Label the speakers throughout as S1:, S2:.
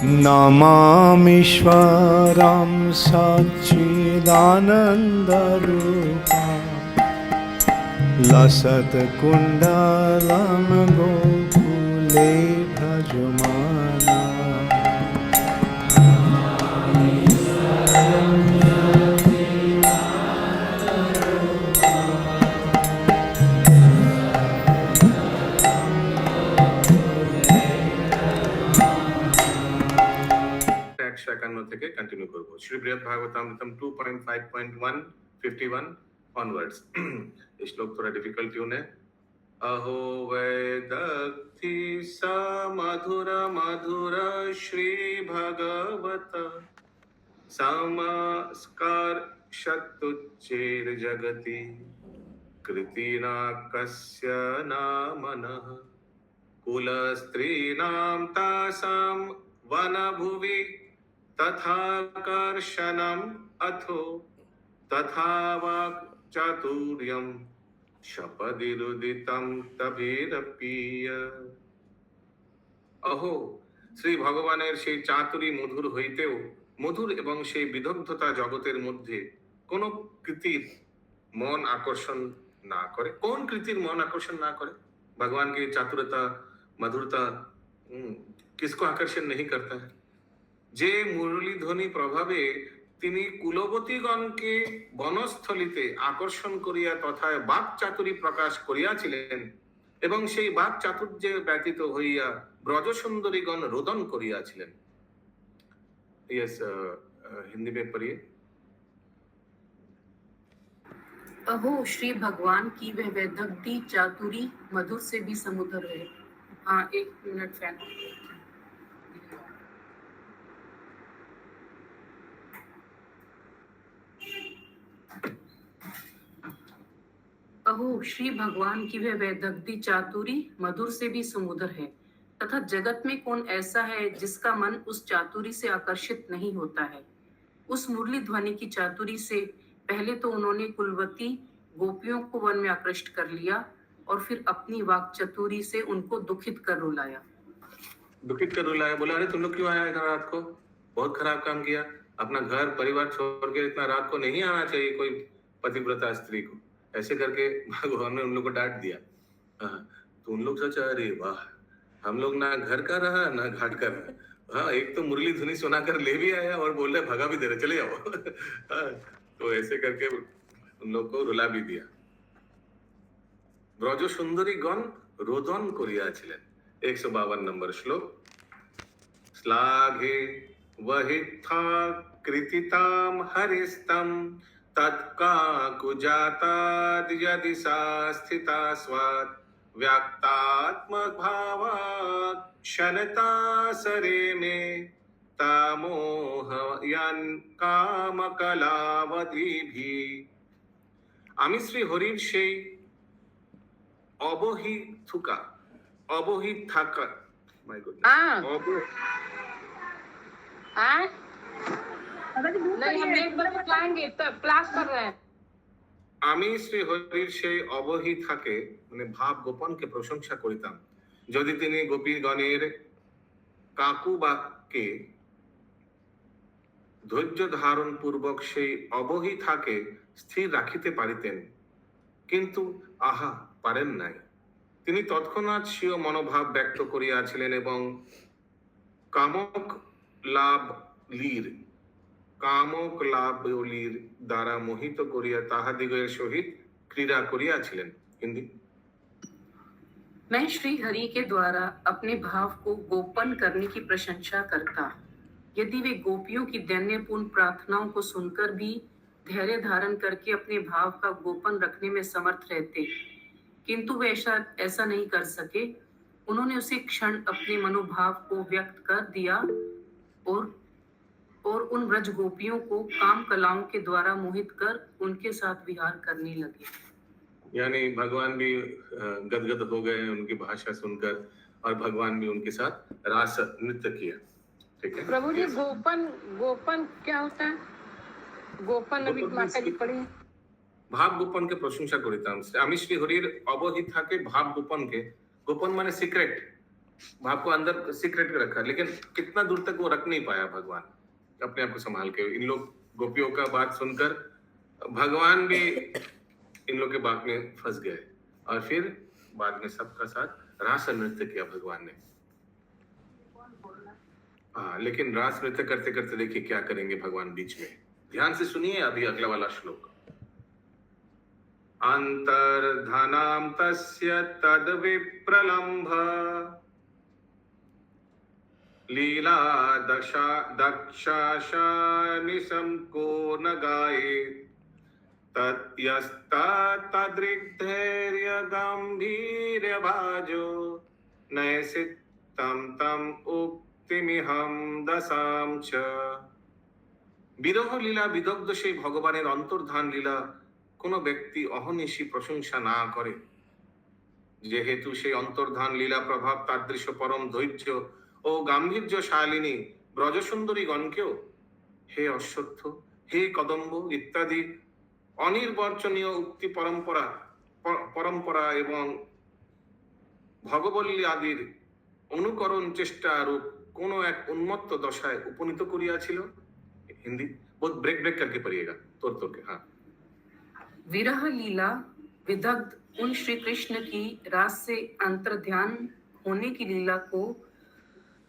S1: नमामीश्वरं सच्चिदानन्दरूपं लसत्कुण्डलं गोकुले भजमाना।
S2: থেকে কন্টিনিউ করব। শ্রী বৃহৎ ভাগবতামৃতম 2.5.1 ऑनवर्ड्स। ये श्लोक थोड़ा डिफिकल्ट ट्यून है। अहो वैदक्ति स मधुर मधुर श्री भगवत समास्कार शतुच्चेर जगति कृतिना कस्य नामनः कुलस्त्रीणां तासां वनभुवि तथाकर्षणम् अथो तथा वाक् चातुर्यं शपदिरुदितं तभिरपीय। अहो শ্রী ভগবানের সেই চাতুরী মধুর হইতেও মধুর এবং সেই বিদগ্ধতা জগতের মধ্যে কোন কৃতির মন আকর্ষণ না করে। কোন কৃতির মন আকর্ষণ না করে? भगवान की चातुरता मधुरता किसको आकर्षण नहीं करता है? যে মুরলী ধ্বনি প্রভাবে তিনি কুলবতীগণকে বনস্থলিতে আকর্ষণ করিয়া তথায় বাক চাতুরী প্রকাশ করিয়াছিলেন এবং সেই বাক চাতুর্যে ব্যতীত হইয়া ব্রজ সুন্দরীগণ রোদন করিয়াছিলেন। यस, हिंदी में पढ़िए।
S3: अहो श्री भगवान की वह वैदग्धी चातुरी मधुर से भी समुद्र है। हाँ, 1 मिनट फैन। अहो श्री भगवान की वह वैदग्धी चातुरी मधुर से भी समुद्र है तथा जगत में कौन ऐसा है जिसका मन उस चातुरी से आकर्षित नहीं होता है। उस मुरली ध्वनि की चातुरी से पहले तो उन्होंने कुलवती गोपियों को वन में आकृष्ट कर लिया और फिर अपनी वाक चतुरी से उनको दुखित कर रुलाया।
S2: दुखित कर रुलाया, बोला अरे तुम लोग क्यों आया इधर रात को? बहुत खराब काम किया। अपना घर परिवार छोड़ के इतना रात को नहीं आना चाहिए कोई पतिव्रता स्त्री को। ऐसे करके भगवान ने उन लोग को डांट दिया। तो उन लोग सोचा अरे वाह, हम लोग ना घर का रहा ना घाट का रहा। हाँ, एक तो मुरली धुनी सुनाकर ले भी आया और बोल रहे भगा भी दे रहे, चले जाओ। तो ऐसे करके उन लोग को रुला भी दिया। ब्रज सुंदरी गण रोदन करियाছিলেন। 152 नंबर श्लोक। श्लाघे वहित्था कृतितां हरिस्तम तत्काकुजाताद् यदि सा स्थिता स्वात् व्याक्तात्मभावात् क्षणता सरे मे तामोहयन् कामकलावतीभिः। আমি শ্রী হরির সেই অবহিত থাকা মাই আমি শ্রী হরির সেই অবহি থাকে মানে ভাব গোপনকে প্রশংসা করিতাম যদি তিনি গোপীগণের কাকুবাক্যে ধৈর্য ধারণ পূর্বক সেই অবহি থাকে স্থির রাখিতে পারিতেন, কিন্তু আহা পারেন নাই। তিনি তৎক্ষণাৎ স্বীয় মনোভাব ব্যক্ত করিয়াছিলেন এবং কামক লাভ লীর দ্বারা মোহিত করিয়া তাহাদিগের সহিত ক্রীড়া করিয়াছিলেন। হিন্দি।
S3: मैं श्री हरि के द्वारा अपने भाव को गोपन करने की प्रशंसा करता। यदि वे गोपियों की दैन्यपूर्ण प्रार्थनाओं को सुनकर भी धैर्य धारण करके अपने भाव का गोपन रखने में समर्थ रहते, किंतु वे ऐसा नहीं कर सके। उन्होंने उसी क्षण अपने मनोभाव को व्यक्त कर दिया और उन व्रज गोपियों को काम कलाओं के द्वारा मोहित कर उनके साथ विहार करने लगे।
S2: यानी भगवान भी गदगद हो गए उनकी भाषा सुनकर और भगवान भी उनके साथ रास नृत्य किया। ठीक है
S4: प्रभु जी। गोपन क्या होता है? गोपन अभी माता जी पढ़ी
S2: भाव गोपन के प्रशंसा करिताम। আমি শ্রী হরির অবহিত থাকে ভাব গোপন के। गोपन माने सीक्रेट, भाव को अंदर सीक्रेट में रखा, लेकिन कितना दूर तक वो रख नहीं पाया भगवान अपने आप को संभाल के। इन लोग गोपियों का बात सुनकर भगवान भी इन लोग के बात में फंस गए, और फिर बाद में सबका साथ रास नृत्य किया भगवान ने। हाँ, लेकिन रास नृत्य करते करते देखिए क्या करेंगे भगवान बीच में। ध्यान से सुनिए अभी अगला वाला श्लोक। अंतर्धनाम तस्य तद विप्रलंभ लीला दक्षाशानिशं को न गायेत् तद्यस्तदृग्धैर्य गंभीर्य भाजो नैसित तम उक्तिमिहं दशाम च। বিরহ লীলা বিদগ্ধ সেই ভগবানের অন্তর্ধান লীলা কোনো ব্যক্তি অহনিশি প্রশংসা না করে, যেহেতু সেই অন্তর্ধান লীলা প্রভাব তাদৃশ পরম ধৈর্য ও গাম্ভীর্যশালিনী ব্রজসুন্দরীগণকেও হে অশ্বত্থ, হে কদম্ব ইত্যাদি অনির্বচনীয় উক্তি পরম্পরা এবং ভগবল্লী আদির অনুকরণ চেষ্টা রূপ কোন এক উন্মত্ত দশায় উপনীত করিয়াছিল। हिंदी बहुत ब्रेक ब्रेक करके पढ़िएगा, तोड़ के। हाँ,
S3: विरह लीला विदग्ध उन श्री कृष्ण की रास से अंतर्ध्यान होने की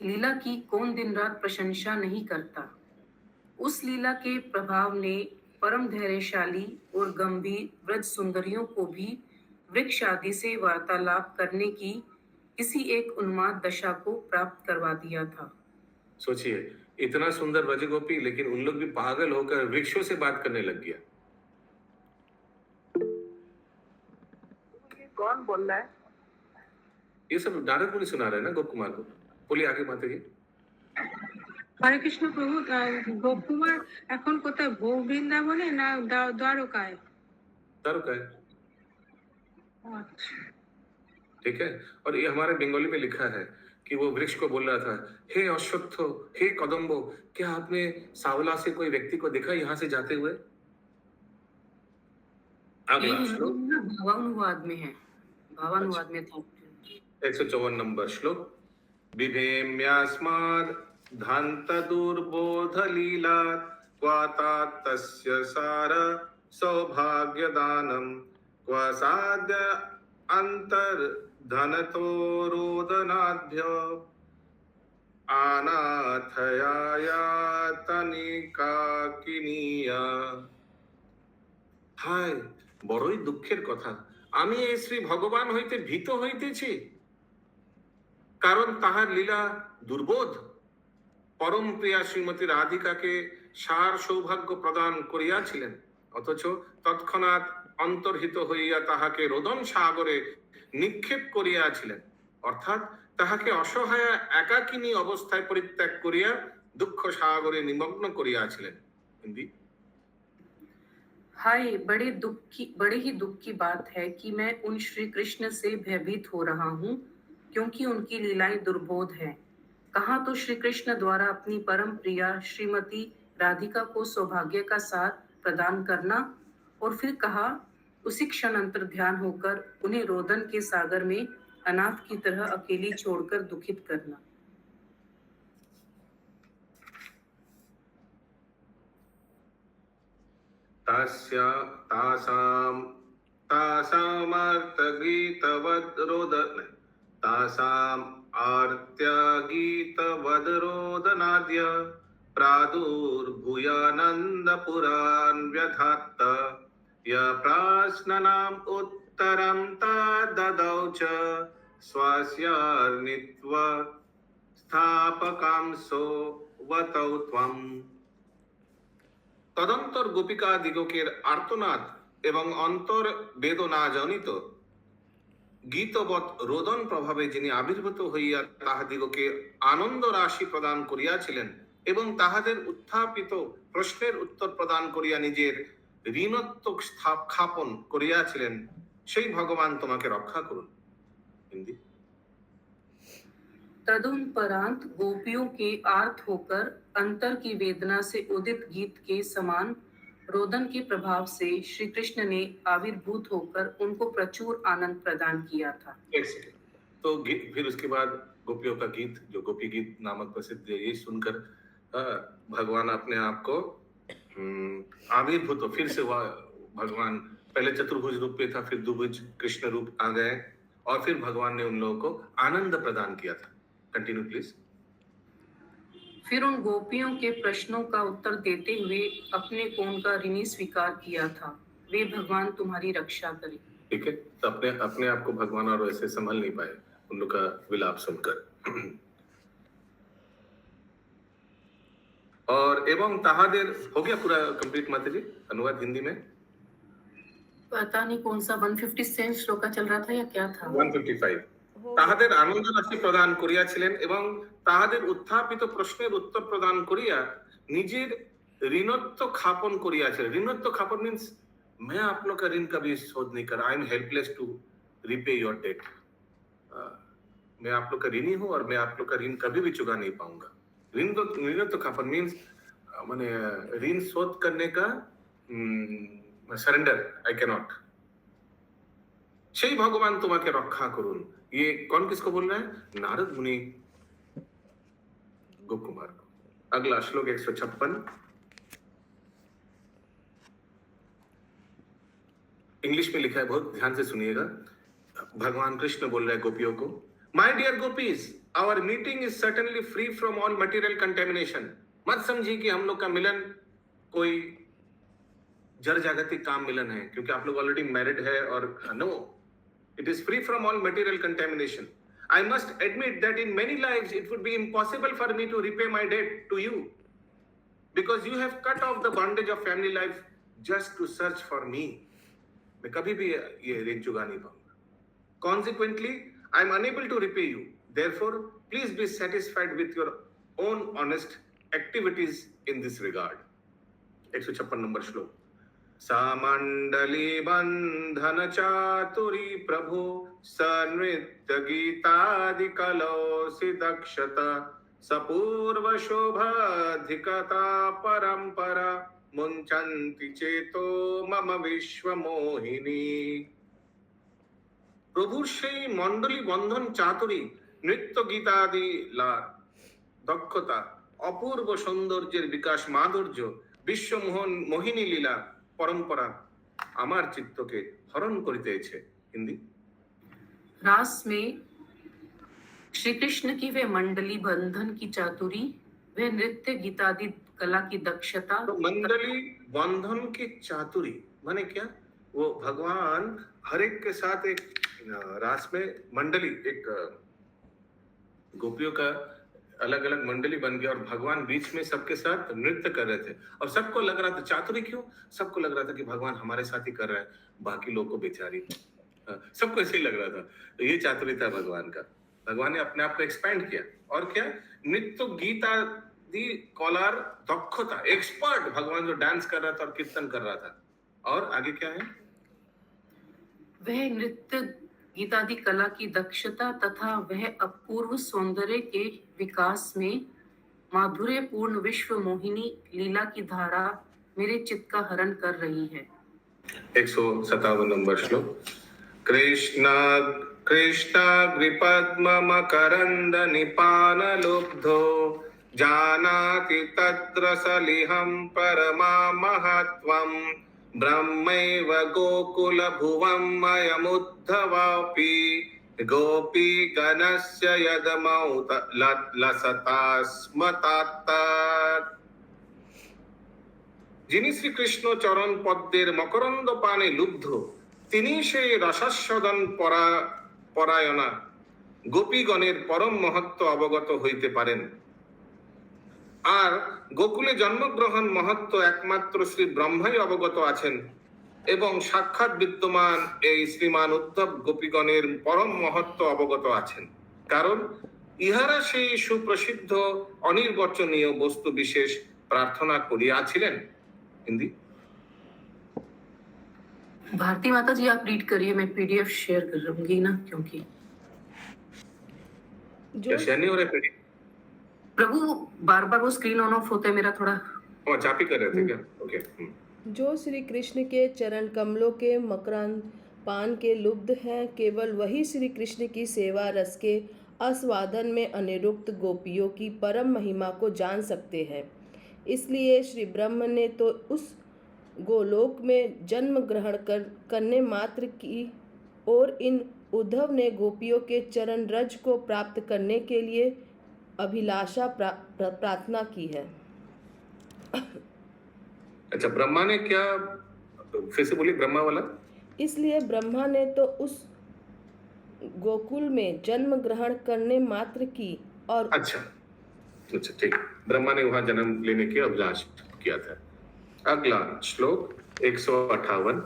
S3: लीला की कौन दिन रात प्रशंसा नहीं करता। उस लीला के प्रभाव ने परम धैर्यशाली और गंभीर व्रज सुंदरियों को भी वृक्ष आदि से वार्तालाप करने की किसी एक उन्माद दशा को प्राप्त करवा दिया था।
S2: सोचिए, इतना सुंदर व्रज गोपी, लेकिन उन लोग भी पागल होकर वृक्षों से बात करने लग गया।
S4: ये कौन बोल रहा है?
S2: ये सब नारद मुनि सुना रहे हैं ना गोप कुमार को। बोलिए आगे माता जी।
S5: হরে কৃষ্ণ প্রভু, গোপকুমার এখন কোথায়, ভোগ বৃন্দাবনে না দ্বারকায়?
S2: तारुका है,
S5: আচ্ছা,
S2: ठीक है। और ये हमारे बंगाली में लिखा है कि वो वृक्ष को बोल रहा था, हे अश्वत्थो, हे कदम्बो, क्या आपने सावला से कोई व्यक्ति को देखा यहाँ से जाते हुए? अगला श्लोक
S3: भावानुवाद में है, भावानुवाद में था।
S2: 154 नंबर श्लोक। विभेम्यास्माद् धान्त दुर्बोध लीला क्वाता तस्य सार सौभाग्यदानम क्वा साध्य अंतर धनतो रोदनाभ्य अनाथयायातनिकाकिनीया। हाय, বড়ই দুঃখের কথা, আমি এই শ্রী ভগবান হইতে ভীত হইতেছি, কারণ তাহার লীলা দুর্বোধ। পরম প্রিয়া শ্রীমতী রাধিকাকে সার সৌভাগ্য প্রদান করিয়াছিলেন, অথচ তৎক্ষণাৎ অন্তর্হিত হইয়া তাহাকে রোদন সাগরে নিক্ষেপ করিয়াছিলেন, অর্থাৎ তাহাকে অসহায় একাকিনী অবস্থায় পরিত্যাগ করিয়া দুঃখ সাগরে নিমগ্ন করিয়াছিলেন। হিন্দি।
S3: हाय, बड़े ही दुख की बात है कि मैं उन श्री कृष्ण से भयभीत हो रहा हूँ, क्योंकि उनकी लीलाएं दुर्बोध है। कहा तो श्री कृष्ण द्वारा अपनी परम प्रिया श्रीमती राधिका को सौभाग्य का सार प्रदान करना, और फिर कहा उसी क्षण अंतर्ध्यान होकर उन्हें रोदन के सागर में अनाथ की तरह अकेली छोड़कर दुखित करना।
S2: तासाम् आर्त्यगीतवद्रोदनाद्य प्रादुर्भूयानन्दपुरान् व्यधात्त य प्राश्ननाम् उत्तरं तद्ददौ च स्वस्यार्नित्व स्थापकांसो वतौ त्वम्। তদন্তর গোপিকা দিগকের আর্তনাদ এবং অন্তর বেদনা জনিত গীতবৎ রোদন প্রভাবে যিনি আবির্ভূত হইয়া তাহাদিগকে আনন্দ রাশি প্রদান করিয়াছিলেন এবং তাহাদের উত্থাপিত প্রশ্নের উত্তর প্রদান করিয়া নিজের ঋণত্বক স্থাপন করিয়াছিলেন, সেই ভগবান তোমাকে রক্ষা করুন। হিন্দি।
S3: तदुपरांत गोपियों के आर्त होकर अंतर की वेदना से उदित गीत के समान रोदन के प्रभाव से श्री कृष्ण ने आविर्भूत होकर उनको प्रचुर आनंद प्रदान किया था।
S2: एक सेकंड, तो फिर उसके बाद गोपियों का गीत, जो गोपी गीत नामक प्रसिद्ध है, ये सुनकर भगवान अपने आप को आविर्भूत हो, फिर से हुआ भगवान। पहले चतुर्भुज रूप पे था, फिर द्विभुज कृष्ण रूप आ गए, और फिर भगवान ने उन लोगों को आनंद प्रदान किया था। Continue please.
S3: फिर उन गोपियों के प्रश्नों का उत्तर देते हुए अपने को उनका ऋणी स्वीकार किया था। वे भगवान तुम्हारी रक्षा करें।
S2: ठीक है, तो अपने आप को भगवान और वैसे संभल नहीं पाए उन लोग का विलाप सुनकर। और एवं ताहादेर हो गया पूरा कंप्लीट माता जी, अनुवाद हिंदी में।
S3: पता नहीं कौन सा 157 श्लोक का चल रहा था या क्या था।
S2: 155। তাহাদের আনন্দ রাশি প্রদান করিয়াছিলেন এবং তাহাদের উত্থাপিত প্রশ্নের উত্তর প্রদান করিয়া নিজের ঋণত্ব খাপন করিয়াছিলেন। ঋণত্ব খাপন means मैं आप लोग का ऋण कभी शोध नहीं कर, I am helpless to repay your debt. मैं आप लोग का ऋणी हूं और मैं आप लोग का ऋण कभी भी चुका नहीं पाऊंगा। ऋणत्व खापन means माने ऋण शोध करने का सरेंडर, आई कैन नॉट। সেই ভগবান তোমাকে রক্ষা করুন। ये कौन किसको बोल रहा है? नारद मुनि गोप कुमार को। अगला श्लोक 156, इंग्लिश में लिखा है, बहुत ध्यान से सुनिएगा। भगवान कृष्ण बोल रहे हैं गोपियों को, my dear gopis, our meeting is certainly free from all material contamination. मत समझिए कि हम लोग का मिलन कोई जड़ जागतिक काम मिलन है, क्योंकि आप लोग ऑलरेडी मैरिड है। और no, it is free from all material contamination. I must admit that in many lives it would be impossible for me to repay my debt to you, because you have cut off the bondage of family life just to search for me. मैं कभी भी ये ऋण चुका नहीं पाऊंगा। Consequently, I am unable to repay you. Therefore, please be satisfied with your own honest activities in this regard. 156 number श्लोक। सामंडली बंधन चातुरी प्रभु सनृत्य गीतादि कलौसि दक्षता सपूर्व शोभाधिकता परंपरा मुंचन्ति चेतो मम विश्व मोहिनी। প্রভুর সেই মণ্ডলী বন্ধন চাতুরী, নৃত্য গীতাদি লার দক্ষতা, অপূর্ব সৌন্দর্যের বিকাশ মাধুর্য, বিশ্বমোহন মোহিনী লীলা परंपरा আমার চিত্তকে হরণ করিতেছে। হিন্দি।
S3: रास में श्री कृष्ण की वे मंडली बंधन की चातुरी, वे नृत्य गीतादि कला की दक्षता।
S2: तो मंडली बंधन की चातुरी माने क्या? वो भगवान हर एक के साथ एक रास में मंडली, एक गोपियों का अलग अलग मंडली बन गया और भगवान बीच में सबके साथ नृत्य कर रहे थे। और सबको लग रहा था चातुरी क्यों? सबको लग रहा था कि भगवान हमारे साथ ही कर रहा है, बाकी लोग को बेचारी। सबको ऐसे ही लग रहा था। तो ये चातुरी था भगवान का। भगवान ने अपने आप को एक्सपैंड किया। और क्या? नृत्य गीता दी कौलार दक्षता, एक्सपर्ट भगवान जो डांस कर रहा था और कीर्तन कर रहा था। और आगे क्या है?
S3: वह नृत्य गीतादि कला की दक्षता तथा वह अपूर्व सौंदर्य के विकास में माधुर्य पूर्ण विश्व मोहिनी लीला की धारा मेरे चित्त का हरण कर रही है।
S2: 157 नंबर श्लोक। कृष्ण कृष्णाग्रिपद्म मकरंद निपान लुब्धो जानाति तत्र सलिहं परमा महत्वम् ब्रह्मैव गोकुल भुवं मयमुद्धवापि गोपी गणस्य यदमौत लसतास्मतात्तात्। যিনি শ্রীকৃষ্ণ চরণ পদ্মের মকরন্দ পানে লুব্ধ, তিনি সেই রসাস্বাদন পরায়ণা গোপীগণের পরম মহত্ব অবগত হইতে পারেন। আর গোকুলে জন্মগ্রহণ মহত্ব একমাত্র শ্রী ব্রহ্মাই অবগত আছেন এবং সাক্ষাৎ বিদ্যমান এই শ্রীমান উদ্ধব গোপীগণের পরম মহত্ব অবগত আছেন, কারণ ইহারা সেই সুপ্রসিদ্ধ অনির্বচনীয় বস্তু বিশেষ প্রার্থনা করিয়াছিলেন। हिंदी।
S3: भारती माता जी आप रीड करिए, मैं पीडीएफ शेयर कर लूंगी ना, क्योंकि
S2: शेयर नहीं हो रहा है
S3: प्रभु बार बार वो स्क्रीन ऑन ऑफ होता है मेरा थोड़ा।
S2: अच्छा आप ही कर रहे थे क्या? ओके।
S6: जो श्री कृष्ण के चरण कमलों के मकरांद पान के लुब्ध हैं, केवल वही श्री कृष्ण की सेवा रस के आस्वादन में अनिरुक्त गोपियों की परम महिमा को जान सकते हैं। इसलिए श्री ब्रह्म ने तो उस गोलोक में जन्म ग्रहण करने मात्र की और इन उद्धव ने गोपियों के चरण रज को प्राप्त करने के लिए अभिलाषा प्रार्थना की है।
S2: अच्छा, ब्रह्मा ने क्या, फिर से बोलिए ब्रह्मा वाला।
S6: इसलिए ब्रह्मा ने तो उस गोकुल में जन्म ग्रहण करने मात्र की और
S2: अच्छा अच्छा, ठीक, ब्रह्मा ने वहां जन्म लेने की अभिलाष किया था। अगला श्लोक 158।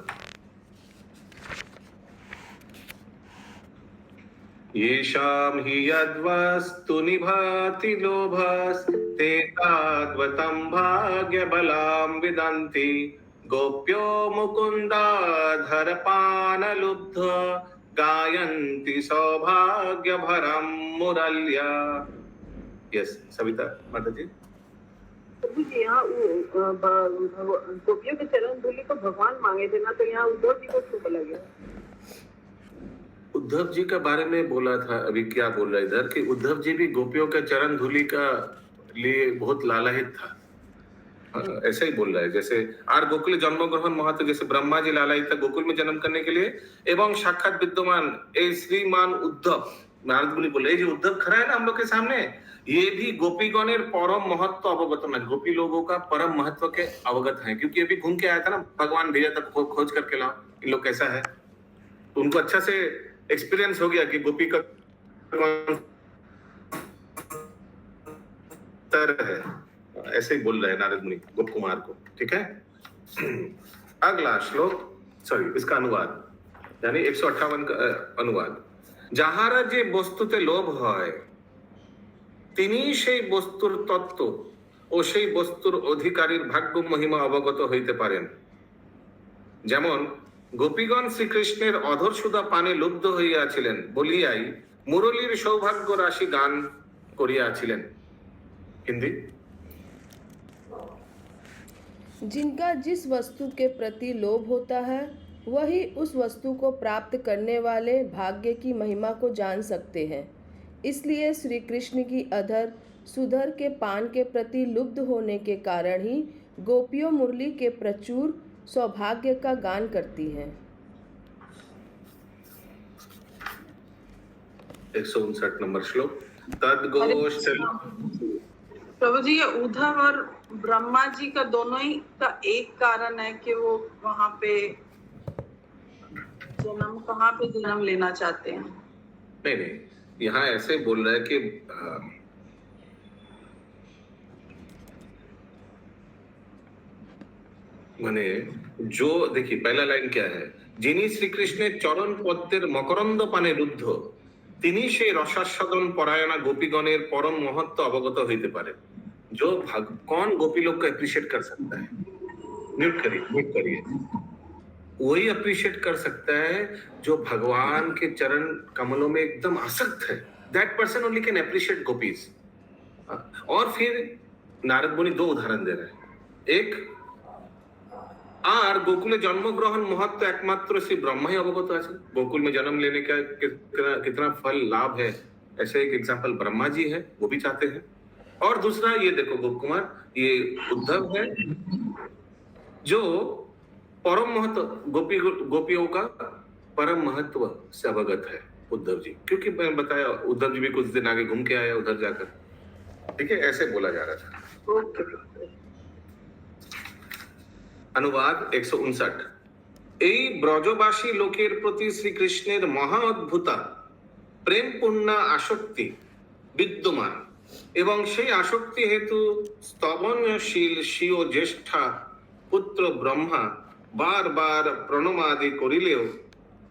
S2: येषां हि यद्वस्तु निभाति लोभस्ते ताद्वतं भाग्यबलां विदन्ति गोप्यो मुकुन्दाधरपानलुब्ध गायन्ति सौभाग्यभरं मुरल्या। यस, सविता माता जी।
S7: प्रभु जी, यहाँ गोपियों के चरण धूलि को भगवान मांगे थे ना, तो यहाँ उद्धव जी को क्यों बोला गया?
S2: उद्धव जी के बारे में बोला था। अभी क्या बोल रहा है इधर कि उद्धव जी भी गोपियों के चरण धूलि का लिए बहुत लालायित था। ऐसा ही बोल रहा है, जैसे आर गोकुल जन्म ग्रहण महत्व, जैसे ब्रह्मा जी लालायित था गोकुल में जन्म करने के लिए, एवं साक्षात विद्यमान ए श्रीमान उद्धव, नारद मुनि बोले जो उद्धव खड़ा है ना हम लोग के सामने, ये भी गोपीगणेर परम महत्व अवगत है, गोपी लोगों का परम महत्व के अवगत है, क्योंकि अभी घूम के आया था ना, भगवान भेजा तक खोज करके लाओ इन लोग कैसा है, तो उनको अच्छा से एक्सपीरियंस हो गया कि गोपी का तर है। ऐसे ही बोल रहे हैं नारद मुनि गोप कुमार को, ठीक है। अगला श्लोक, सॉरी इसका अनुवाद, यानी 158 का अनुवाद। যাহারা যে বস্তুতে লোভ হয় তিনি সেই বস্তুর তত্ত্ব ও সেই বস্তুর অধিকারীর ভাগ্য মহিমা অবগত হইতে পারেন। যেমন গোপীগণ শ্রীকৃষ্ণের অধর সুধা পানে লুব্ধ হইয়াছিলেন বলিয়াই মুরলীর সৌভাগ্য রাশি গান করিয়াছিলেন। हिंदी।
S6: जिनका जिस वस्तु के प्रति लोभ होता है वही उस वस्तु को प्राप्त करने वाले भाग्य की महिमा को जान सकते हैं। इसलिए श्री कृष्ण की अधर सुधर के पान के प्रति लुब्ध होने के कारण ही गोपियों मुरली के प्रचुर सौभाग्य का गान करती हैं।
S2: 159 नंबर श्लोक। तद्घोष।
S7: प्रभु जी, ये उद्धव और ब्रह्मा जी का दोनों ही का एक कारण है कि वो वहां पे कहाँ पे जन्म लेना चाहते हैं?
S2: नहीं नहीं, यहाँ ऐसे बोल रहा है कि माने जो देखिए पहला लाइन क्या है, যিনি শ্রীকৃষ্ণের চরণ পদ্মের মকরন্দ পানে রুদ্ধ তিনি সেই রসাস্বাদন পরায়ণা गोपीगणेर परम महत्व अवगत होते पारे। जो कौन गोपी लोग को अप्रिशिएट कर सकता है, म्यूट करिए, वही अप्रिशिएट कर सकता है जो भगवान के चरण कमलों में एकदम आसक्त है। That person only can appreciate gopis. और फिर नारद मुनि दो उदाहरण दे रहे हैं। एक, আর গোকুলে জন্মগ্রহণ महत्व एकमात्र श्री ब्रह्मा ही अवगत है। गोकुल में जन्म लेने का कितना फल लाभ है, ऐसे एक एग्जाम्पल ब्रह्मा जी है, वो भी चाहते हैं। और दूसरा ये देखो गोप कुमार, ये उद्धव है जो परम महत्व गोपियों का परम महत्व से अवगत है उद्धव जी, क्योंकि मैंने बताया उद्धव जी भी कुछ दिन आगे घूम के आया उधर जाकर, ठीक है, ऐसे बोला जा रहा था। अनुवाद 159। এই ব্রজবাসী লোকের প্রতি শ্রীকৃষ্ণের মহা অদ্ভুতা প্রেমপূর্ণা আসক্তি বিদ্যমান এবং সেই আসক্তি হেতু স্তবনশীল স্বীয় জ্যেষ্ঠা পুত্র ব্রহ্মা বারবার প্রণমাদি করিলেও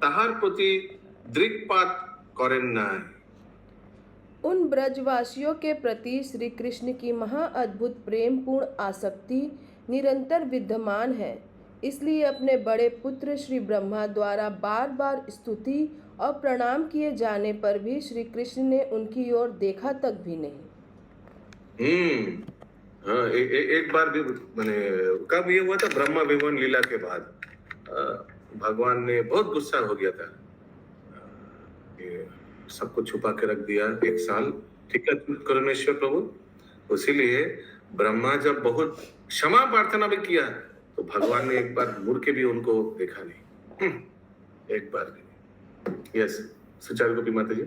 S2: তাহার প্রতি দৃকপাত করেন নাই।
S6: उन ब्रजवासियों के प्रति श्री कृष्ण की महा अद्भुत प्रेमपूर्ण आसक्ति निरंतर विद्यमान है, इसलिए अपने बड़े पुत्र श्री ब्रह्मा द्वारा बार बार स्तुति और प्रणाम किए जाने पर भी श्री कृष्ण ने उनकी ओर देखा तक भी नहीं।
S2: हाँ, एक बार भी मैंने कब ये हुआ था, ब्रह्मा विमान लीला के बाद भगवान ने बहुत गुस्सा हो गया था, सबको छुपा के रख दिया 1 साल, ठीक है करुणेश्वर प्रभु। इसीलिए ब्रह्मा जब बहुत क्षमा प्रार्थना भी किया तो भगवान ने एक बार मुड़ के भी उनको देखा नहीं, एक बार भी। यस, सुचारू गोपी माता जी।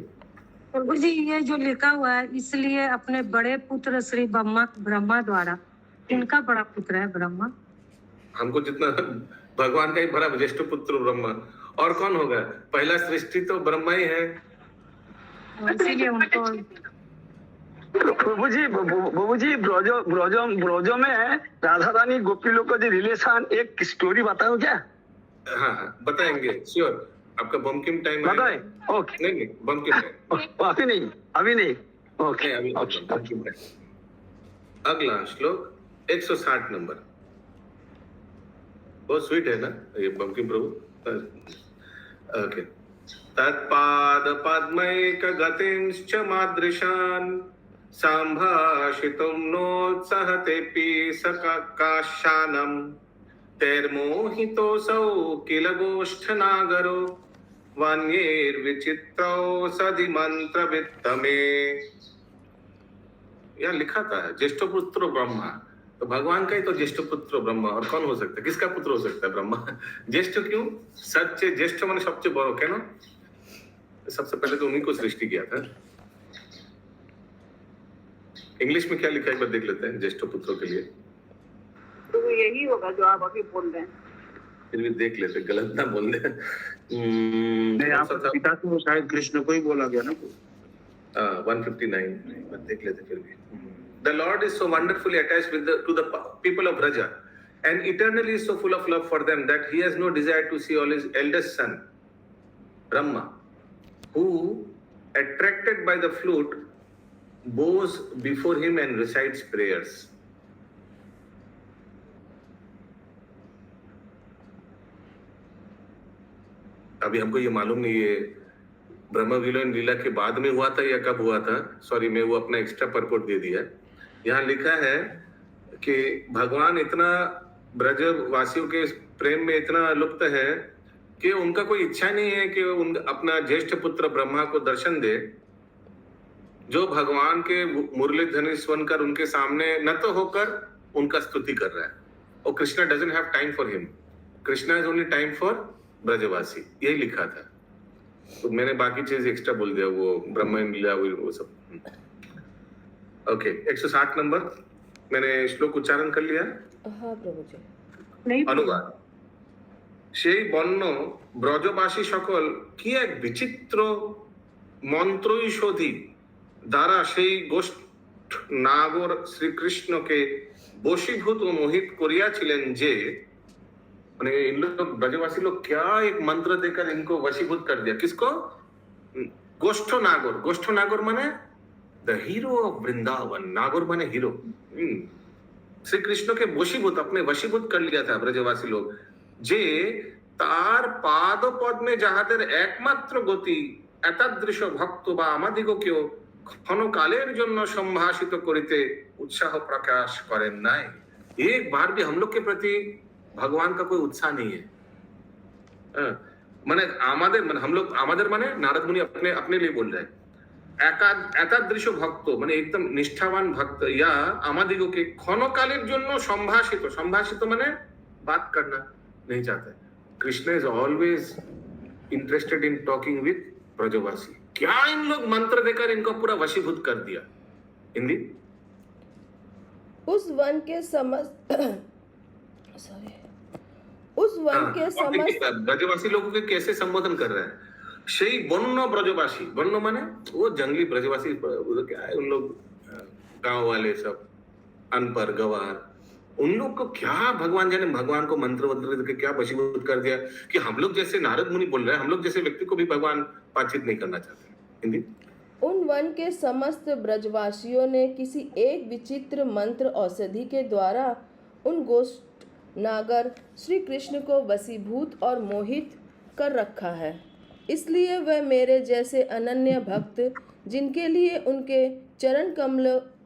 S8: प्रभु जी, ये जो लिखा हुआ है, इसलिए अपने बड़े पुत्र श्री ब्रह्मा द्वारा, इनका बड़ा पुत्र है ब्रह्मा।
S2: हमको जितना भगवान का ही बड़ा ज्येष्ठ पुत्र ब्रह्मा, और कौन होगा? पहला सृष्टि तो ब्रह्मा ही है,
S8: इसीलिए उनको
S9: प्रभु जी ब्रजो में राधा रानी गोपी लोग का जो रिलेशन, एक स्टोरी बताओ क्या?
S2: हाँ बताएंगे, श्योर। आपका बमकिम टाइम
S9: बताए? ओके।
S2: नहीं बमकिम टाइम
S9: अभी नहीं। ओके,
S2: अभी बमकिम टाइम। अगला श्लोक 160 नंबर, बहुत स्वीट है ना ये बमकिम प्रभु। ओके। तत्पाद पद्मैक गतिंश्च मादृशान् सम्भाषितुं नोत्सहतेऽपि सकाशानम् तैर्मोहितोऽसौ किल गोष्ठनागरो वन्यैर्विचित्रौ सधि मंत्रवित्तमे। यहाँ लिखा था ज्येष्ठ पुत्र ब्रह्मा, तो भगवान का ही तो ज्येष्ठ पुत्र ब्रह्मा, और कौन हो सकता है? किसका पुत्र हो सकता है ब्रह्मा? ज्येष्ठ क्यों? सच्चे ज्येष्ठ माने सबसे बड़ो, क्या ना? सबसे पहले तो उन्हीं को सृष्टि किया था। इंग्लिश में क्या लिखा है एक बार देख लेते हैं ज्येष्ठ पुत्रों के लिए।
S7: तो यही होगा जो आप अभी बोल रहे हैं।
S2: फिर भी देख लेते, गलत ना बोल दे।
S10: यहाँ पर पिता तो शायद कृष्ण को ही बोला गया ना।
S2: 159 देख लेते फिर भी। The Lord is so wonderfully attached to the people of Braja, and eternally is so full of love for them that he has no desire to see all his eldest son, Brahma, who, attracted by the flute, bows before him and recites prayers. अभी हमको ये मालूम नहीं ये ब्रह्म विलीन लीला के बाद में हुआ था या कब हुआ था। सॉरी, मैं वो अपना एक्स्ट्रा परपोर्ट दे दिया। यहाँ लिखा है कि भगवान इतना ब्रजवासियों के प्रेम में इतना लुप्त है कि उनका कोई इच्छा नहीं है कि अपना ज्येष्ठ पुत्र ब्रह्मा को दर्शन दे, जो भगवान के मुरली ध्वनि सुनकर उनके सामने नत होकर उनका स्तुति कर रहा है। और Krishna doesn't have time for him, Krishna is only time for Brajwasi, यही लिखा था। तो मैंने बाकी चीज एक्स्ट्रा बोल दिया, वो ब्रह्म लीला वो सब। ओके, 160 नंबर मैंने श्लोक उच्चारण कर लिया।
S6: हाँ प्रभु जी।
S8: नहीं
S2: অনুবাদ। সেই বন্য ব্রজবাসী সকল কি এক বিচিত্র মন্ত্রৈষধি দ্বারা সেই গোষ্ঠ নাগর শ্রীকৃষ্ণকে বশীভূত ও মোহিত করিয়াছিলেন, যে মানে इन लोग ब्रजवासी लोग क्या एक मंत्र देकर इनको वशीभूत कर दिया। किसको? गोष्ठ नागोर। गोष्ठ नागोर माने the hero of Vrindavan. Nagaur माने हीरो। श्री कृष्ण के वशीभूत, अपने वशीभूत कर लिया था ब्रजवासी लोग, जे तार पाद पद में যাহাদের একমাত্র গতি এতাদৃশ ভক্ত বা আমাদিগকেও ক্ষণকালের জন্য সম্ভাষিত করিতে उत्साह प्रकाश करें নাই। एक बार भी हम लोग के प्रति भगवान का कोई उत्साह नहीं है। माने हम लोग आमादेर माने नारद मुनि अपने लिए बोल रहे हैं। एतादृश भक्त माने एकदम निष्ठावान भक्त या आमादिगो के क्षणकालेर जन्य संभाषित माने बात करना नहीं चाहते। Krishna is always interested in talking with Brajwasi. क्या इन लोग मंत्र देकर इनको पूरा वशीभूत कर दिया। हिंदी।
S6: उस वन के समस्त
S2: ब्रजवासी लोगों के कैसे संबोधन कर रहा है। সেই বন্য ब्रजवासी, बन्नो माने वो जंगली ब्रजवासी, वो क्या है, उन लोग गांव वाले सब अनपढ़ गवार, उन लोग को क्या भगवान जाने भगवान को मंत्र देके क्या वशीभूत कर दिया कि हम लोग जैसे नारद मुनि बोल रहे हैं, हम लोग जैसे व्यक्ति को भी भगवान बातचीत नहीं करना चाहते। हिंदी।
S6: उन वन के समस्त ब्रजवासियों ने किसी एक विचित्र मंत्र औषधि के द्वारा उन गोष्ठ नागर श्री कृष्ण को वशीभूत और मोहित कर रखा है। इसलिए वह मेरे जैसे अनन्य भक्त, जिनके लिए उनके चरण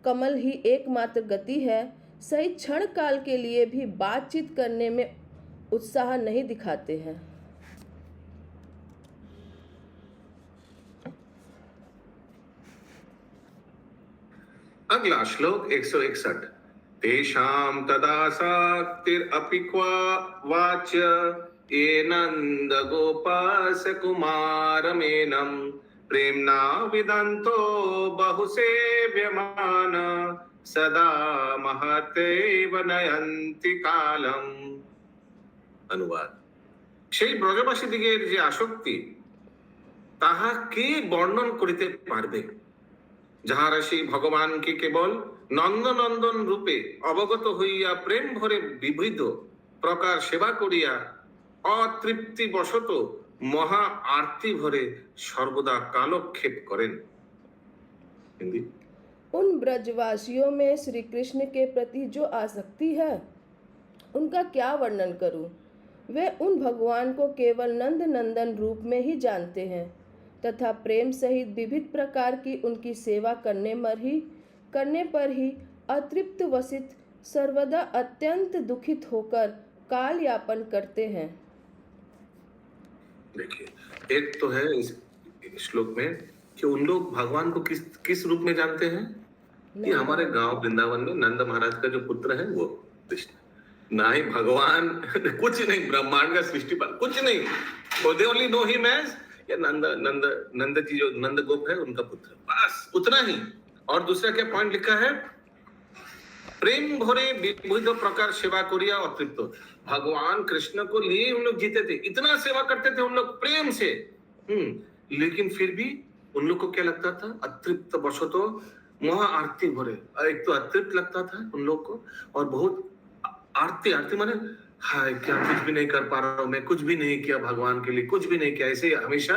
S6: कमल ही एकमात्र गति है, सही क्षण काल के लिए भी बातचीत करने में उत्साह नहीं दिखाते हैं।
S2: अगला श्लोक 161। तेषां तदासाक्तिरपि क्वा वाच ये नंद गोपास कुमारमेनं प्रेम्णा विदन्तो बहुसेव्यमान सदा महतेव नयन्ति कालम। अनुवाद। সেই ব্রজবাসী দিগের যে আসক্তি তাহা কে বর্ণন করিতে পারবে, যাহারা সেই ভগবানকে কেবল নন্দনন্দন রূপে অবগত হইয়া প্রেম ভরে বিবিধ প্রকার সেবা করিয়া অতৃপ্তি বশত মহা আরতি ভরে সর্বদা কালক্ষেপ করেন। হিন্দি।
S6: उन ब्रजवासियों में श्री कृष्ण के प्रति जो आसक्ति है उनका क्या वर्णन करूं। वे उन भगवान को केवल नंद नंदन रूप में ही जानते हैं तथा प्रेम सहित विविध प्रकार की उनकी सेवा करने पर ही अतृप्त वसित सर्वदा अत्यंत दुखित होकर काल यापन करते हैं।
S2: देखिए, एक तो है इस श्लोक में कि उन लोग भगवान को किस रूप में जानते हैं कि हमारे गांव वृंदावन में नंद महाराज का जो पुत्र है वो कृष्ण, ना ही भगवान कुछ नहीं, ब्रह्मांड का सृष्टिपाल कुछ नहीं, they only know him as या नंद जी जो नंद गोप है उनका पुत्र, बस उतना ही। और दूसरा क्या पॉइंट लिखा है, प्रेम भरे विविध प्रकार सेवा करिया अतृप्त। भगवान कृष्ण को लिए उन लोग जीते थे, इतना सेवा करते थे उन लोग प्रेम से, लेकिन फिर भी उन लोग को क्या लगता था, अतृप्त बशतो महा आरती भरे। एक तो अतृप्त लगता था उन लोग को, और बहुत आरती माने हाय क्या कुछ भी नहीं कर पा रहा हूं मैं, कुछ भी नहीं किया भगवान के लिए, कुछ भी नहीं किया, ऐसे हमेशा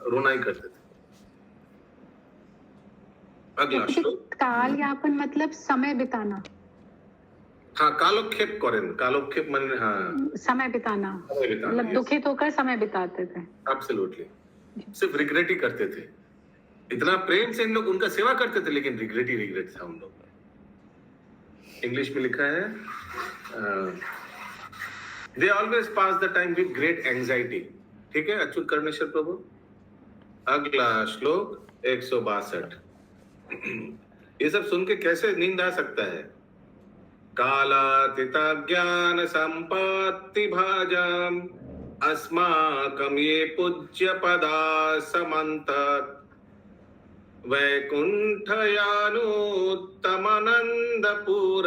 S2: रोना ही करते थे। अगला श्लोक।
S11: काल यापन मतलब समय बिताना।
S2: हाँ, कालोक्षेप करें, कालोक्षेप माने हाँ
S11: समय बिताना, मतलब दुखित होकर समय बिताते थे।
S2: एब्सोल्युटली, सिर्फ रिग्रेट ही करते थे, इतना प्रेम से इन लोग उनका सेवा करते थे, लेकिन रिग्रेट था उन लोग। इंग्लिश में लिखा है they always pass the time with great anxiety. ठीक है अच्युत कर्णेश्वर प्रभु। अगला श्लोक 162। ये सब सुन के कैसे नींद आ सकता है। कालातीता ज्ञान संपत्ति भाजम अस्माकं ये पूज्य पदा समन्तत् वैकुंठयानुत्तमानंदपुर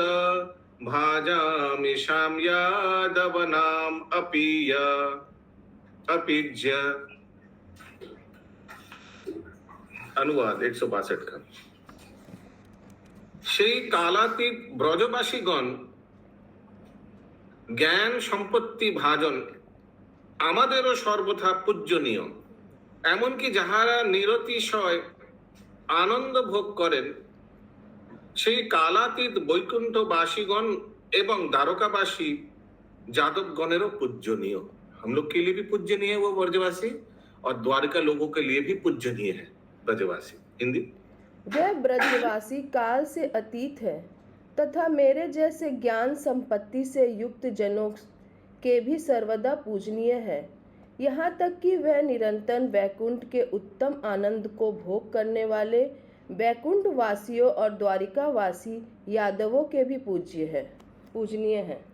S2: भाजामि श्याम यादवनाम अपीज्य। अनुवाद 162 का। সেই কালাতীত ব্রজবাসীগণ জ্ঞান সম্পত্তি ভাজন আমাদেরও সর্বথা পূজ্যনীয়, এমনকি যাহারা নিরতিশয় আনন্দ ভোগ করেন সেই কালাতীত বৈকুণ্ঠবাसीगण एवं द्वारकावासी जादवगणेरो पूज्यनीय। हम लोग के लिए भी पूज्यनीय है वो ब्रजवासी, और द्वारका लोगों के लिए भी पूज्यनीय है ब्रजवासी। हिंदी।
S6: वह ब्रजवासी काल से अतीत है तथा मेरे जैसे ज्ञान संपत्ति से युक्त जनों के भी सर्वदा पूजनीय है, यहाँ तक कि वह निरंतर वैकुंठ के उत्तम आनंद को भोग करने वाले वैकुंठ वासियों और द्वारिका वासी यादवों के भी पूजनीय है।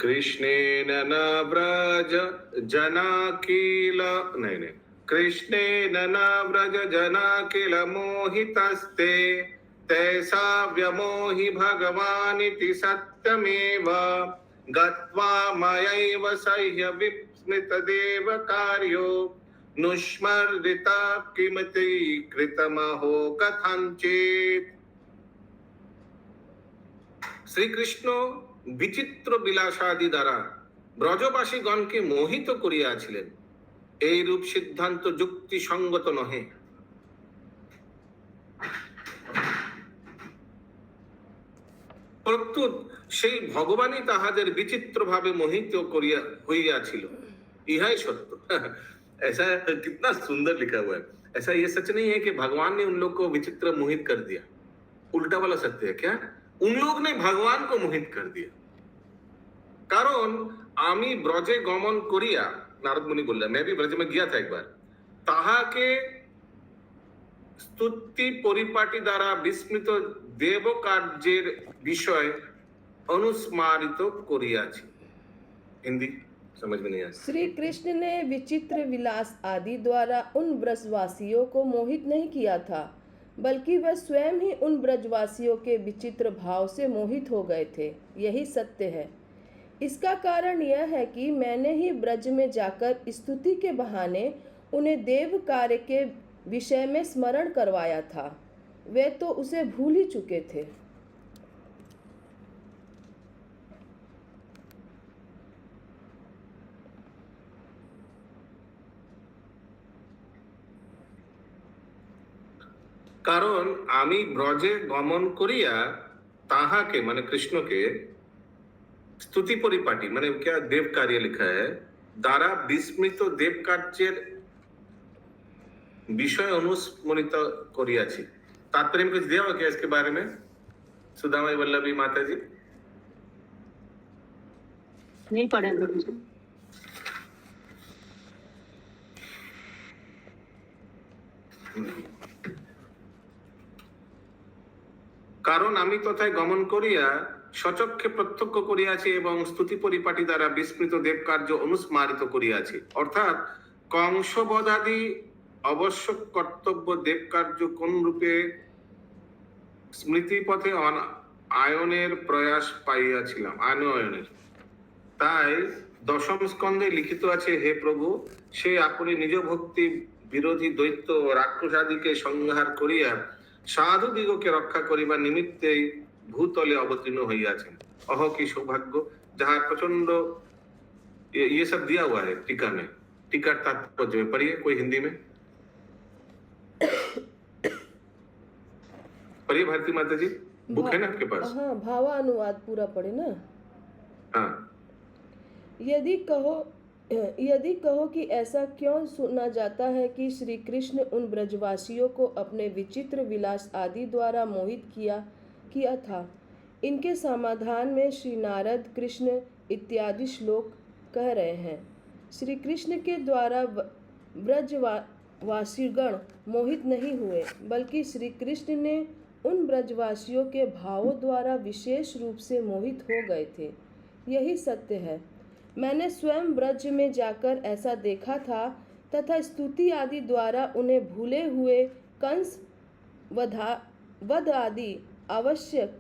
S2: कृष्णेन न व्रज जना किल नहीं कृष्णेन न व्रज जना किल मोहितस्ते तैसा व्यमोहि भगवानिति सत्यमेव गत्वा मयैव सह्य विस्मृत देव कार्यो नुस्मर्दिता किमति कृतमहो कथंचित। श्री कृष्ण विचित्र বিলাসাদি দ্বারা ব্রজবাসীগণকে মোহিত করিয়াছিলেন, এই রূপ সিদ্ধান্ত যুক্তিসঙ্গত নহে। প্রত্যুত সেই ভগবানই তাহাদের বিচিত্র ভাবে মোহিত করিয়া হইয়াছিল, ইহাই সত্য। ऐसा कितना सुंदर लिखा हुआ है। ऐसा ये सच नहीं है कि भगवान ने उन लोग को विचित्र मोहित कर दिया, उल्टा वाला सत्य है। क्या उन लोग ने भगवान को मोहित कर दिया। कारण आमी ब्रजे गमन करिया नारद मुनि बोल रहे, मैं भी ब्रज में गया था एक बार, ताहा के स्तुति परिपाटी द्वारा विस्मृत देव कार्जेर विषय अनुस्मारित करियाछि। हिंदी समझ में नहीं आया।
S6: श्री कृष्ण ने विचित्र विलास आदि द्वारा उन ब्रजवासियों को मोहित नहीं किया था, बल्कि वह स्वयं ही उन ब्रजवासियों के विचित्र भाव से मोहित हो गए थे। यही सत्य है। इसका कारण यह है कि मैंने ही ब्रज में जाकर स्तुति के बहाने उन्हें देव कार्य के विषय में स्मरण करवाया था। वे तो उसे भूल ही चुके थे।
S2: कारण आमी ब्रजे गमन करिया ताहाके माने कृष्ण के स्तुति परिपाटी माने क्या देव कार्य लिखा है, द्वारा विस्मृत देव कार्य विषय अनुस्मृत करियाछि। तात्पर्य में कुछ दिया हुआ क्या इसके बारे में सुदामा वल्लभी माता जी?
S11: नहीं पढ़े प्रभुजी।
S2: কারণ আমি তথায় গমন করিয়া সচক্ষে প্রত্যক্ষ করিয়াছি এবং স্তুতি পরিপাটি দ্বারা বিস্মৃত দেব কার্য অনুস্মারিত করিয়াছি। অর্থাৎ কংসবধাদি আবশ্যক কর্তব্য দেব কার্য কোন রূপে স্মৃতি পথে আয়নের প্রয়াস পাইয়াছিলাম, আনয়নের। তাই দশম স্কন্ধে লিখিত আছে, হে প্রভু, সে আপনি নিজ ভক্তি বিরোধী দৈত্য ও রাক্ষসাদিকে সংহার করিয়া साधु दिगो के रक्षा करिबा निमित्ते भूतले अवतीर्ण हइयाছেন। अह की सौभाग्य, जहाँ प्रचंड ये सब दिया हुआ है टीका में। टीका तात्पर्य में पढ़िए कोई हिंदी में पढ़िए भारती माता जी, बुक है ना आपके पास?
S6: हाँ, भावानुवाद पूरा पढ़े ना।
S2: हाँ,
S6: यदि कहो कि ऐसा क्यों सुना जाता है कि श्री कृष्ण उन ब्रजवासियों को अपने विचित्र विलास आदि द्वारा मोहित किया था, इनके समाधान में श्री नारद, कृष्ण इत्यादि श्लोक कह रहे हैं। श्री कृष्ण के द्वारा ब्रजवासीगण मोहित नहीं हुए, बल्कि श्री कृष्ण ने उन ब्रजवासियों के भावों द्वारा विशेष रूप से मोहित हो गए थे। यही सत्य है। मैंने स्वयं ब्रज में जाकर ऐसा देखा था तथा स्तुति आदि द्वारा उन्हें भूले हुए कंस वध आदि आवश्यक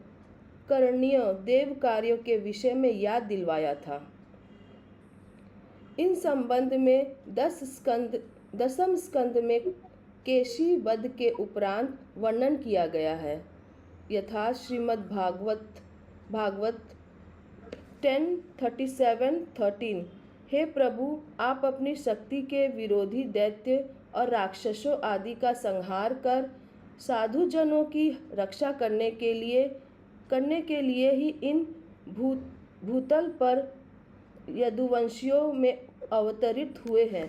S6: करणीय देव कार्यों के विषय में याद दिलवाया था। इन संबंध में दसम स्कंद में केशी वध के उपरांत वर्णन किया गया है, यथा श्रीमद् भागवत 10:37-13। हे प्रभु, आप अपनी शक्ति के विरोधी दैत्य और राक्षसों आदि का संहार कर साधु जनों की रक्षा करने के लिए ही इन भूतल पर यदुवंशियों में अवतरित हुए हैं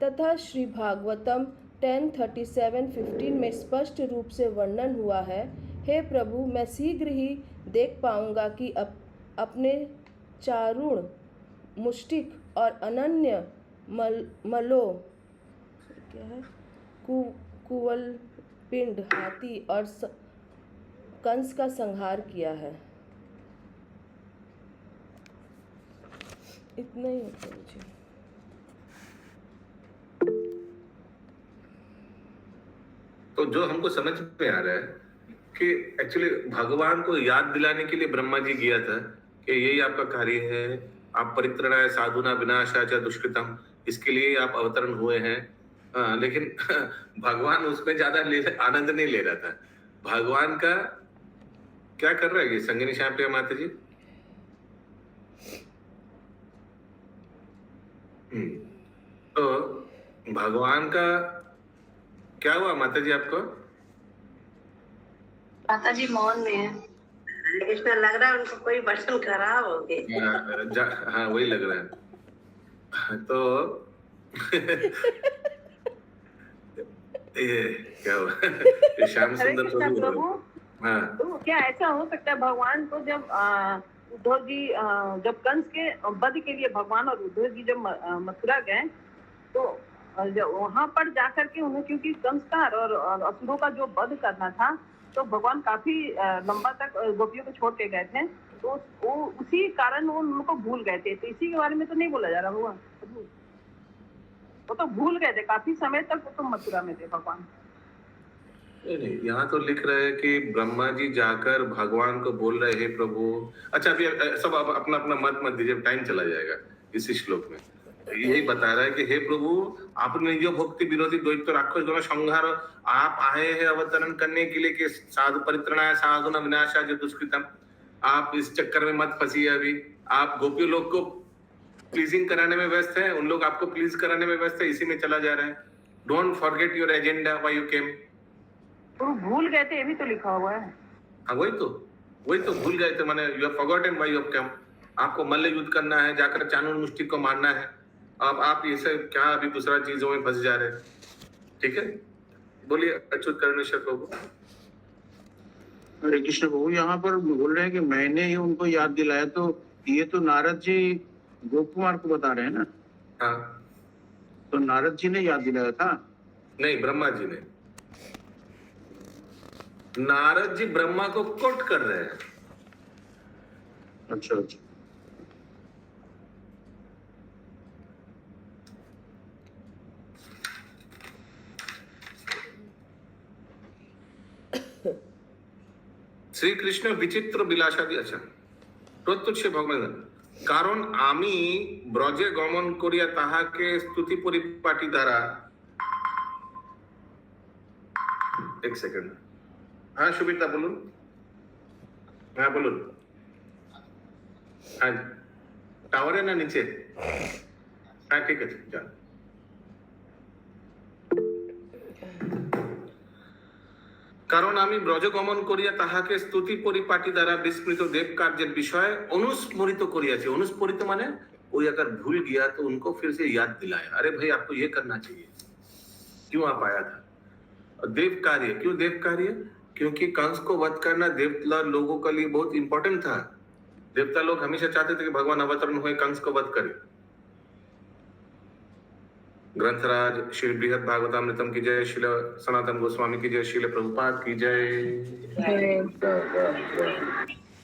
S6: तथा श्री भागवतम 10:37-15 में स्पष्ट रूप से वर्णन हुआ है। हे प्रभु, मैं शीघ्र ही देख पाऊंगा कि अपने चारुण, मुष्टिक और अनन्य मलो क्या है कुवल पिंड, हाथी और कंस का संहार किया है। इतना ही होता है मुझे।
S2: तो जो हमको समझ में आ रहा है कि एक्चुअली भगवान को याद दिलाने के लिए ब्रह्मा जी गया था कि यही आपका कार्य है, आप परित्रणाय साधुना विनाशाय च दुष्कृतम, इसके लिए आप अवतरण हुए हैं। लेकिन भगवान उसमें ज्यादा आनंद नहीं ले रहा था। भगवान का क्या कर रहा है ये संगिनी श्याम माता जी? तो भगवान का क्या हुआ माता जी आपको?
S12: माता जी मौन में है। कृष्ण लग रहा है उनको कोई वर्षन खराब हो गए।
S2: हाँ वही लग रहा है। तो ये क्या हुआ? श्याम सुंदर
S4: प्रभु,
S2: हाँ,
S4: तो क्या ऐसा हो सकता है भगवान को जब
S7: उद्धव जी जब कंस के वध के लिए भगवान और उद्धव जी जब मथुरा गए तो वहां पर जाकर के उन्हें, क्योंकि कंस का और असुरों का जो वध करना था, तो भगवान काफी लंबा तक गोपियों को छोड़ के गए थे, तो वो उसी कारण वो उनको भूल गए थे। तो इसी के बारे में तो नहीं बोला जा रहा भगवान, वो तो भूल गए थे काफी समय तक, वो तो मथुरा में थे भगवान।
S2: नहीं, यहाँ तो लिख रहे हैं कि ब्रह्मा जी जाकर भगवान को बोल रहे हैं प्रभु। अच्छा, अभी सब अपना अपना मत दीजिए, टाइम चला जाएगा। इसी श्लोक में यही बता रहा है कि हे प्रभु, आपने जो भक्ति विरोधी द्वैत राक्षस दोनों संहार, आप आए हैं अवतरण करने के लिए कि साधु परित्रणाय साधु न विनाशाय जो दुष्कृतम। आप इस चक्कर में मत फंसिए। अभी आप गोपी लोग को प्लीजिंग कराने में व्यस्त है, उन लोग आपको प्लीज कराने में व्यस्त है, इसी में चला जा रहा है। Don't forget your agenda why you came.
S7: तो भूल गए थे, ये भी तो लिखा हुआ है।
S2: हाँ, वही तो भूल गए थे, माने you have forgotten why you came. आपको मल्ल युद्ध करना है, जाकर चाणूर मुष्टिक को मारना है। अब आप ये सब क्या अभी दूसरा चीजों में फंस जा रहे हैं। ठीक है, बोलिए अच्युत कर्णेश्वर प्रभु।
S10: हरे कृष्ण प्रभु, यहाँ पर बोल रहे हैं कि मैंने ही उनको याद दिलाया, तो ये तो नारद जी गोप कुमार को बता रहे हैं ना।
S2: हाँ,
S10: तो नारद जी ने याद दिलाया था?
S2: नहीं, ब्रह्मा जी ने। नारद जी ब्रह्मा को कोट कर रहे हैं।
S10: अच्छा अच्छा।
S2: শ্রীকৃষ্ণ বিচিত্র বিলাসাদি। আচ্ছা, প্রত্যুষে ভগবান, কারণ আমি ব্রজে গমন করিয়া তাহাকে স্তুতি পরিপাটি দ্বারা। এক সেকেন্ড। হ্যাঁ সুবিতা বলুন। হ্যাঁ বলুন। হ্যাঁ, টাওয়ারে না নিচে? হ্যাঁ ঠিক আছে, যান। কারণ আমি ব্রজগমন করিয়া তাহাকে স্তুতি পরিপাটি দ্বারা विस्मृत देव कार्य विषय अनुस्मृत करियाছি। अनुस्मृत माने कोई अगर भूल गया तो उनको फिर से याद दिलाया, अरे भाई आपको ये करना चाहिए, क्यों आप आया था। देव कार्य, क्यों देव कार्य? क्योंकि कंस को वध करना देवता लोगों के लिए बहुत इंपॉर्टेंट था। देवता लोग हमेशा चाहते थे कि भगवान अवतरण हुए, कंस को वध करे। ग्रंथराज श्री बृहद भागवतामृतम की जय, श्रील सनातन गोस्वामी की जय, श्रील प्रभुपाद की जय।